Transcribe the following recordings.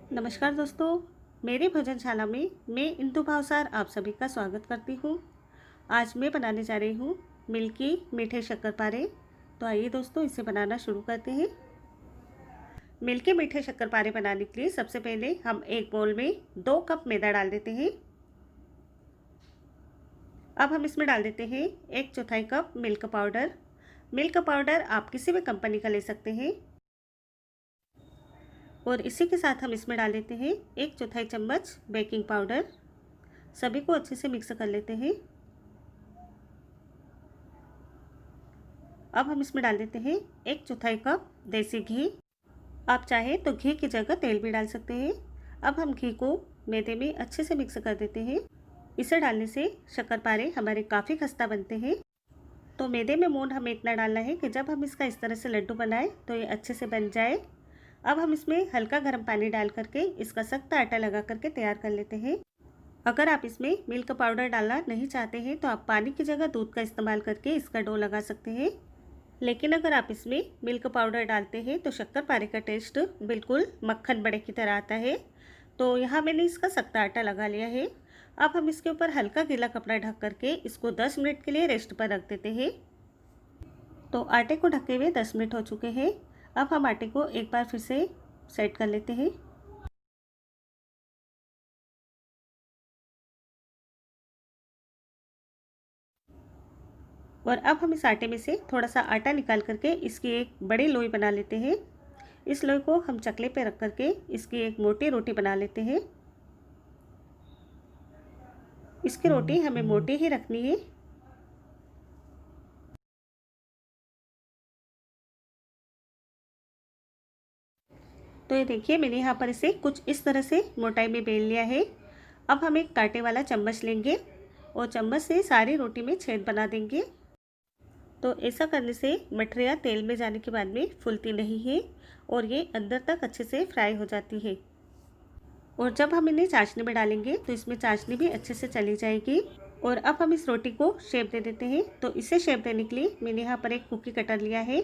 नमस्कार दोस्तों, मेरी भोजनशाला में मैं इंदु भावसार आप सभी का स्वागत करती हूँ। आज मैं बनाने जा रही हूँ मिल्की मीठे शक्करपारे। तो आइए दोस्तों, इसे बनाना शुरू करते हैं। मिल्की मीठे शक्करपारे बनाने के लिए सबसे पहले हम एक बोल में 2 कप मैदा डाल देते हैं। अब हम इसमें डाल देते हैं 1/4 cup milk powder. Milk powder आप किसी भी कंपनी का ले सकते हैं। और इसी के साथ हम इसमें डाल देते हैं 1/4 चम्मच बेकिंग पाउडर। सभी को अच्छे से मिक्स कर लेते हैं। अब हम इसमें डाल देते हैं 1/4 कप देसी घी। आप चाहे तो घी की जगह तेल भी डाल सकते हैं। अब हम घी को मैदे में अच्छे से मिक्स कर देते हैं। इसे डालने से शक्करपारे हमारे काफ़ी खस्ता बनते हैं। तो मैदे में मोन हमें इतना डालना है कि जब हम इसका इस तरह से लड्डू बनाएं तो ये अच्छे से बन जाए। अब हम इसमें हल्का गर्म पानी डाल करके इसका सख्त आटा लगा करके तैयार कर लेते हैं। अगर आप इसमें मिल्क पाउडर डालना नहीं चाहते हैं तो आप पानी की जगह दूध का इस्तेमाल करके इसका डो लगा सकते हैं। लेकिन अगर आप इसमें मिल्क पाउडर डालते हैं तो शक्करपारे का टेस्ट बिल्कुल मक्खन बड़े की तरह आता है। तो यहाँ मैंने इसका सख्त आटा लगा लिया है। अब हम इसके ऊपर हल्का गीला कपड़ा ढक करके इसको 10 मिनट के लिए रेस्ट पर रख देते हैं। तो आटे को ढके हुए 10 मिनट हो चुके हैं। अब हम आटे को एक बार फिर से सेट कर लेते हैं। और अब हम इस आटे में से थोड़ा सा आटा निकाल करके इसकी एक बड़ी लोई बना लेते हैं। इस लोई को हम चकले पे रख करके इसकी एक मोटी रोटी बना लेते हैं। इसकी रोटी हमें मोटी ही रखनी है। तो ये देखिए, मैंने यहाँ पर इसे कुछ इस तरह से मोटाई में बेल लिया है। अब हम एक कांटे वाला चम्मच लेंगे और चम्मच से सारी रोटी में छेद बना देंगे। तो ऐसा करने से मठरियाँ तेल में जाने के बाद में फूलती नहीं है और ये अंदर तक अच्छे से फ्राई हो जाती है। और जब हम इन्हें चाशनी में डालेंगे तो इसमें चाशनी भी अच्छे से चली जाएगी। और अब हम इस रोटी को शेप दे देते हैं। तो इसे शेप देने के लिए मैंने यहाँ पर एक कुकी कटर लिया है।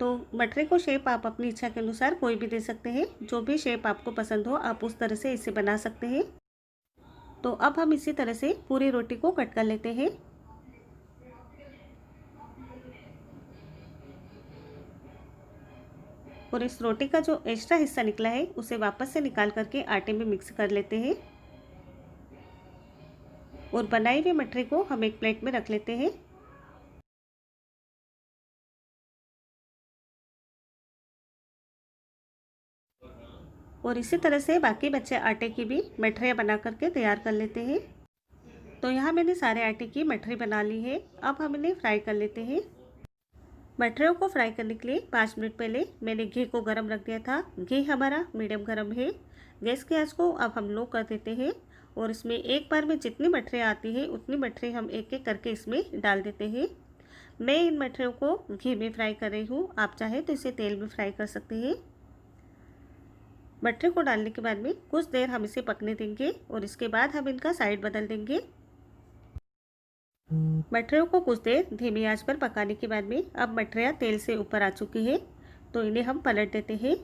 तो मटरे को शेप आप अपनी इच्छा के अनुसार कोई भी दे सकते हैं। जो भी शेप आपको पसंद हो आप उस तरह से इसे बना सकते हैं। तो अब हम इसी तरह से पूरी रोटी को कट कर लेते हैं। और इस रोटी का जो एक्स्ट्रा हिस्सा निकला है उसे वापस से निकाल करके आटे में मिक्स कर लेते हैं। और बनाई हुई मटरी को हम एक प्लेट में रख लेते हैं। और इसी तरह से बाकी बचे आटे की भी मठरियाँ बना करके तैयार कर लेते हैं। तो यहाँ मैंने सारे आटे की मठरी बना ली है। अब हम इन्हें फ्राई कर लेते हैं। मठरियों को फ्राई करने के लिए 5 मिनट पहले मैंने घी को गर्म रख दिया था। घी हमारा मीडियम गर्म है। गैस की आंच को अब हम लो कर देते हैं। और इसमें एक बार में जितनी मठरियाँ आती हैं उतनी मठरी हम एक एक करके इसमें डाल देते हैं। मैं इन मठरियों को घी में फ्राई कर रही हूँ। आप चाहे तो इसे तेल में फ्राई कर सकते हैं। मटरी को डालने के बाद में कुछ देर हम इसे पकने देंगे और इसके बाद हम इनका साइड बदल देंगे। मटरियों को कुछ देर धीमी आंच पर पकाने के बाद में अब मटरियाँ तेल से ऊपर आ चुकी है। तो इन्हें हम पलट देते हैं।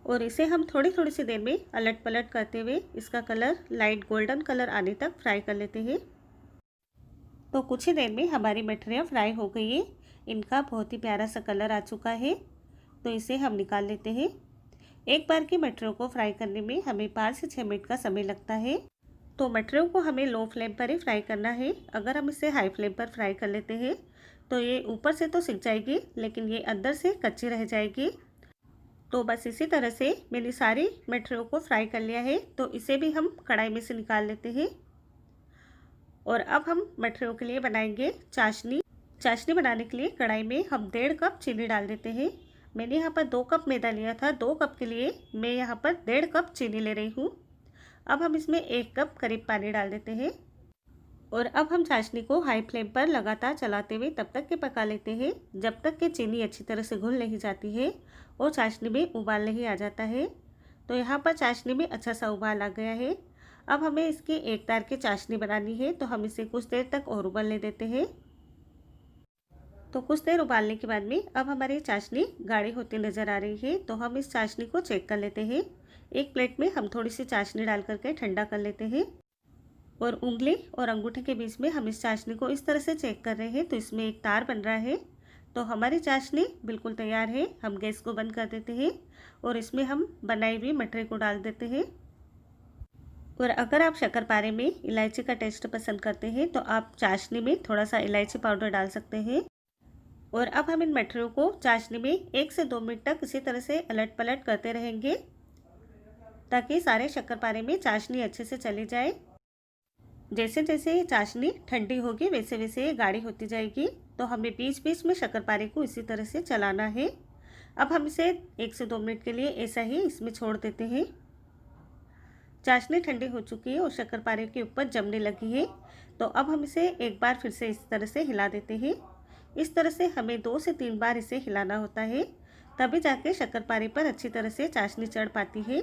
और इसे हम थोड़ी थोड़ी सी देर में अलट पलट करते हुए इसका कलर लाइट गोल्डन कलर आने तक फ्राई कर लेते हैं। तो कुछ ही देर में हमारी मटरियाँ फ्राई हो गई है। इनका बहुत ही प्यारा सा कलर आ चुका है। तो इसे हम निकाल लेते हैं। एक बार की मटरियों को फ्राई करने में हमें 5 से 6 मिनट का समय लगता है। तो मटरियों को हमें लो फ्लेम पर ही फ्राई करना है। अगर हम इसे हाई फ्लेम पर फ्राई कर लेते हैं तो ये ऊपर से तो सिक जाएगी लेकिन ये अंदर से कच्ची रह जाएगी। तो बस इसी तरह से मैंने सारी मटरियों को फ्राई कर लिया है। तो इसे भी हम कढ़ाई में से निकाल लेते हैं। और अब हम मटरियों के लिए बनाएंगे चाशनी। चाशनी बनाने के लिए कढ़ाई में हम 1.5 कप चीनी डाल देते हैं। मैंने यहाँ पर 2 कप मैदा लिया था। 2 कप के लिए मैं यहाँ पर 1.5 कप चीनी ले रही हूँ। अब हम इसमें 1 कप करीब पानी डाल देते हैं। और अब हम चाशनी को हाई फ्लेम पर लगातार चलाते हुए तब तक के पका लेते हैं जब तक कि चीनी अच्छी तरह से घुल नहीं जाती है और चाशनी में उबाल नहीं आ जाता है। तो यहाँ पर चाशनी में अच्छा सा उबाल आ गया है। अब हमें इसकी एक तार की चाशनी बनानी है। तो हम इसे कुछ देर तक और उबलने देते हैं। तो कुछ देर उबालने के बाद में अब हमारी चाशनी गाढ़ी होती नज़र आ रही है, तो हम इस चाशनी को चेक कर लेते हैं। एक प्लेट में हम थोड़ी सी चाशनी डाल करके ठंडा कर लेते हैं और उंगली और अंगूठे के बीच में हम इस चाशनी को इस तरह से चेक कर रहे हैं, तो इसमें एक तार बन रहा है। तो हमारी चाशनी बिल्कुल तैयार है। हम गैस को बंद कर देते हैं और इसमें हम बनाई हुई मटरी को डाल देते हैं। और अगर आप शक्करपारे में इलायची का टेस्ट पसंद करते हैं तो आप चाशनी में थोड़ा सा इलायची पाउडर डाल सकते हैं। और अब हम इन मटरियों को चाशनी में 1 से 2 मिनट तक इसी तरह से अलट पलट करते रहेंगे ताकि सारे शक्करपारे में चाशनी अच्छे से चली जाए। जैसे जैसे ये चाशनी ठंडी होगी वैसे वैसे ये गाढ़ी होती जाएगी। तो हमें बीच बीच में शक्करपारे को इसी तरह से चलाना है। अब हम इसे 1 से 2 मिनट के लिए ऐसा ही इसमें छोड़ देते हैं। चाशनी ठंडी हो चुकी है और शक्करपारे के ऊपर जमने लगी है। तो अब हम इसे एक बार फिर से इस तरह से हिला देते हैं। इस तरह से हमें 2 से 3 बार इसे हिलाना होता है, तभी जाके शक्करपारे पर अच्छी तरह से चाशनी चढ़ पाती है।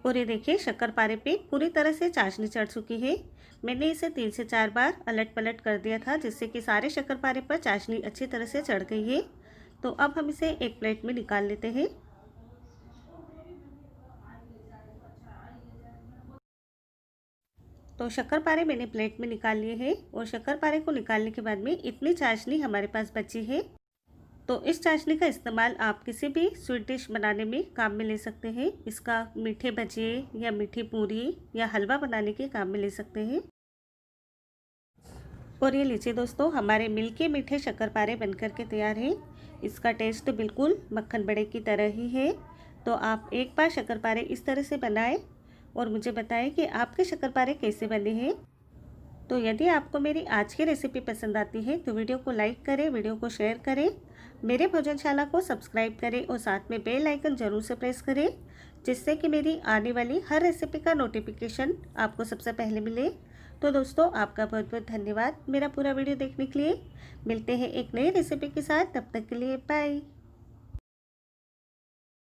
और ये देखिए शक्करपारे पे पूरी तरह से चाशनी चढ़ चुकी है। मैंने इसे 3 से 4 बार अलट पलट कर दिया था, जिससे कि सारे शक्करपारे पर चाशनी अच्छी तरह से चढ़ गई है। तो अब हम इसे एक प्लेट में निकाल लेते हैं। तो शक्करपारे मैंने प्लेट में निकाल लिए हैं और शक्करपारे को निकालने के बाद में इतनी चाशनी हमारे पास बची है। तो इस चाशनी का इस्तेमाल आप किसी भी स्वीट डिश बनाने में काम में ले सकते हैं। इसका मीठे भजिए या मीठी पूरी या हलवा बनाने के काम में ले सकते हैं। और ये लीजिए दोस्तों, हमारे मिल्की मीठे शक्करपारे बनकर के तैयार हैं। इसका टेस्ट बिल्कुल मक्खन बड़े की तरह ही है। तो आप एक बार शक्करपारे इस तरह से बनाएं और मुझे बताएं कि आपके शक्करपारे कैसे बने हैं। तो यदि आपको मेरी आज की रेसिपी पसंद आती है तो वीडियो को लाइक करें, वीडियो को शेयर करें, मेरे भोजनशाला को सब्सक्राइब करें और साथ में बेल आइकन ज़रूर से प्रेस करें, जिससे कि मेरी आने वाली हर रेसिपी का नोटिफिकेशन आपको सबसे पहले मिले। तो दोस्तों, आपका बहुत बहुत धन्यवाद मेरा पूरा वीडियो देखने के लिए। मिलते हैं एक नई रेसिपी के साथ, तब तक के लिए बाय।